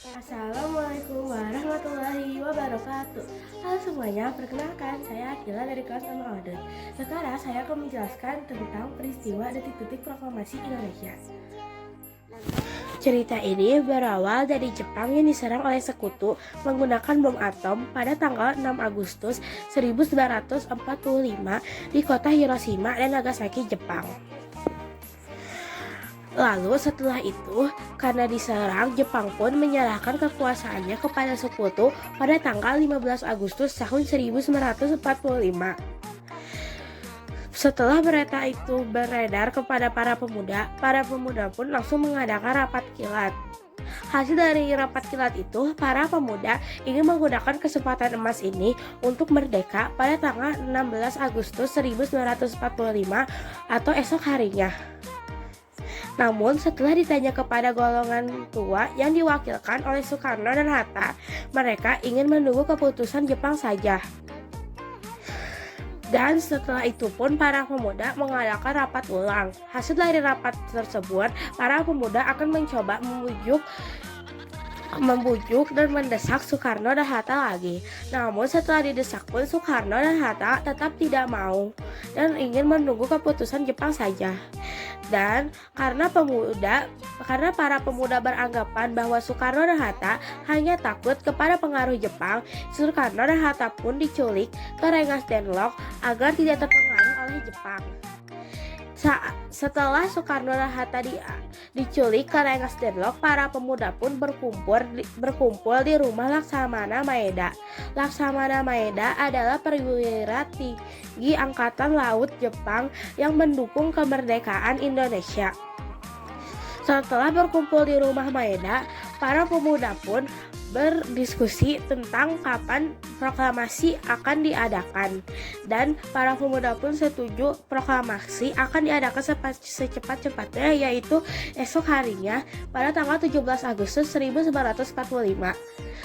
Assalamualaikum warahmatullahi wabarakatuh. Halo semuanya, perkenalkan saya Akila dari kelas 6 Alden. Sekarang saya akan menjelaskan tentang peristiwa detik-detik proklamasi Indonesia. Cerita ini berawal dari Jepang yang diserang oleh sekutu menggunakan bom atom pada tanggal 6 Agustus 1945 di kota Hiroshima dan Nagasaki, Jepang. Lalu setelah itu, karena diserang, Jepang pun menyerahkan kekuasaannya kepada sekutu pada tanggal 15 Agustus tahun 1945. Setelah berita itu beredar kepada para pemuda pun langsung mengadakan rapat kilat. Hasil dari rapat kilat itu, para pemuda ingin menggunakan kesempatan emas ini untuk merdeka pada tanggal 16 Agustus 1945 atau esok harinya. Namun setelah ditanya kepada golongan tua yang diwakilkan oleh Soekarno dan Hatta, mereka ingin menunggu keputusan Jepang saja. Dan setelah itu pun para pemuda mengadakan rapat ulang. Hasil dari rapat tersebut, para pemuda akan mencoba membujuk dan mendesak Soekarno dan Hatta lagi. Namun setelah didesak pun Soekarno dan Hatta tetap tidak mau dan ingin menunggu keputusan Jepang saja. Dan karena para pemuda beranggapan bahwa Soekarno dan Hatta hanya takut kepada pengaruh Jepang, Soekarno dan Hatta pun diculik ke Rengas Dengklok agar tidak terpengaruh oleh Jepang. Setelah Soekarno dan Hatta diculik ke Rengas Dengklok, para pemuda pun berkumpul di rumah Laksamana Maeda. Laksamana Maeda adalah perwira tinggi Angkatan Laut Jepang yang mendukung kemerdekaan Indonesia. Setelah berkumpul di rumah Maeda, para pemuda pun berdiskusi tentang kapan proklamasi akan diadakan, dan para pemuda pun setuju proklamasi akan diadakan secepat-cepatnya, yaitu esok harinya pada tanggal 17 Agustus 1945.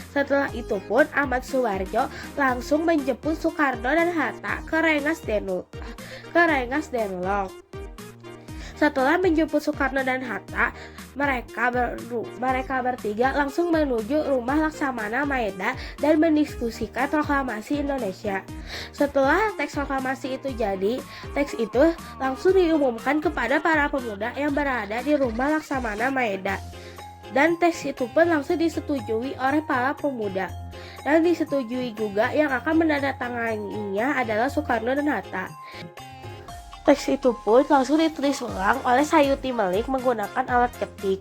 Setelah itu pun Ahmad Suwarjo langsung menjemput Soekarno dan Hatta ke Rengas Dengklok. Setelah menjemput Soekarno dan Hatta, mereka bertiga langsung menuju rumah Laksamana Maeda dan mendiskusikan proklamasi Indonesia. Setelah teks proklamasi itu jadi, teks itu langsung diumumkan kepada para pemuda yang berada di rumah Laksamana Maeda. Dan teks itu pun langsung disetujui oleh para pemuda. Dan disetujui juga yang akan menandatanganinya adalah Soekarno dan Hatta. Teks itu pun langsung ditulis ulang oleh Sayuti Melik menggunakan alat ketik.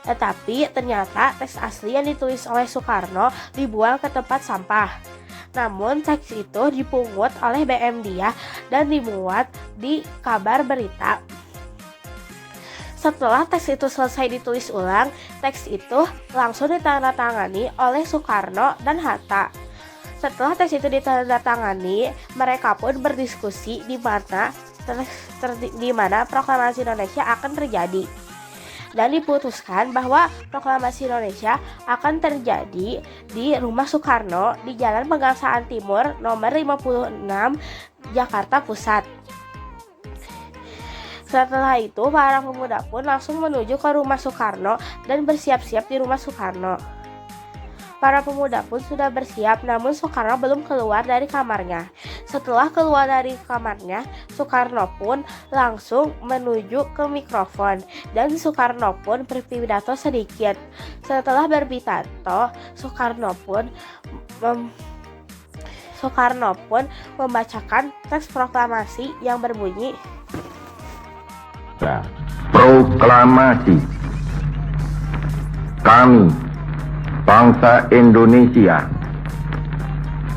Tetapi ternyata teks asli yang ditulis oleh Soekarno dibuang ke tempat sampah. Namun teks itu dipungut oleh BM Diah dan dimuat di kabar berita. Setelah teks itu selesai ditulis ulang, teks itu langsung ditandatangani oleh Soekarno dan Hatta. Setelah teks itu ditandatangani, mereka pun berdiskusi di mana proklamasi Indonesia akan terjadi, dan diputuskan bahwa proklamasi Indonesia akan terjadi di rumah Soekarno di Jalan Pegangsaan Timur nomor 56 Jakarta Pusat. Setelah itu para pemuda pun langsung menuju ke rumah Soekarno dan bersiap-siap di rumah Soekarno. Para pemuda pun sudah bersiap, namun Soekarno belum keluar dari kamarnya. Setelah keluar dari kamarnya, Soekarno pun langsung menuju ke mikrofon, dan Soekarno pun berpidato sedikit. Setelah berpidato, Soekarno pun membacakan teks proklamasi yang berbunyi, proklamasi kami bangsa Indonesia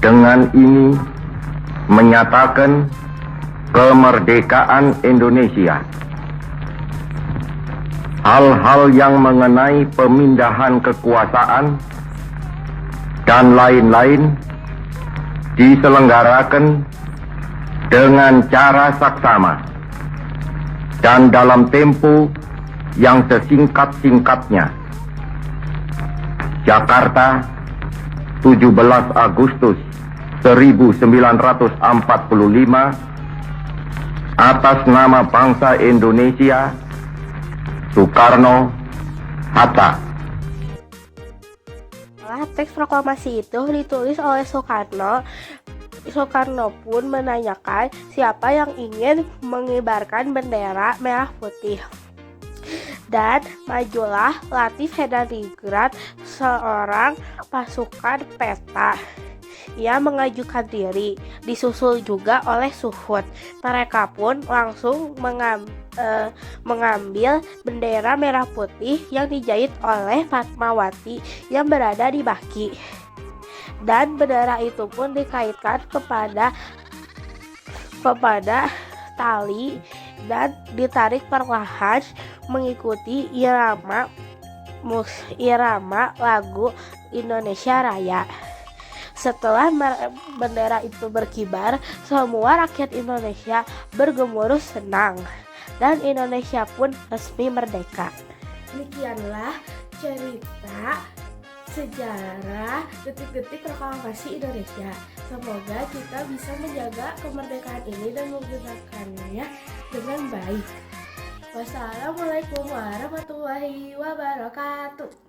dengan ini menyatakan kemerdekaan Indonesia. Hal-hal yang mengenai pemindahan kekuasaan dan lain-lain diselenggarakan dengan cara saksama dan dalam tempo yang sesingkat-singkatnya. Jakarta, 17 Agustus 1945, atas nama bangsa Indonesia, Soekarno, Hatta. Setelah teks proklamasi itu ditulis oleh Soekarno, Soekarno pun menanyakan siapa yang ingin mengibarkan bendera merah putih. Dan majulah Latif Hedaringrat, seorang pasukan peta. Ia mengajukan diri, disusul juga oleh Suhut. Mereka pun langsung mengambil bendera merah putih yang dijahit oleh Fatmawati yang berada di Baki. Dan bendera itu pun dikaitkan kepada tali dan ditarik perlahan mengikuti irama lagu Indonesia Raya. Setelah bendera itu berkibar, semua rakyat Indonesia bergemuruh senang dan Indonesia pun resmi merdeka. Demikianlah cerita sejarah detik-detik proklamasi Indonesia. Semoga kita bisa menjaga kemerdekaan ini dan menggunakannya dengan baik. Wassalamualaikum warahmatullahi wabarakatuh.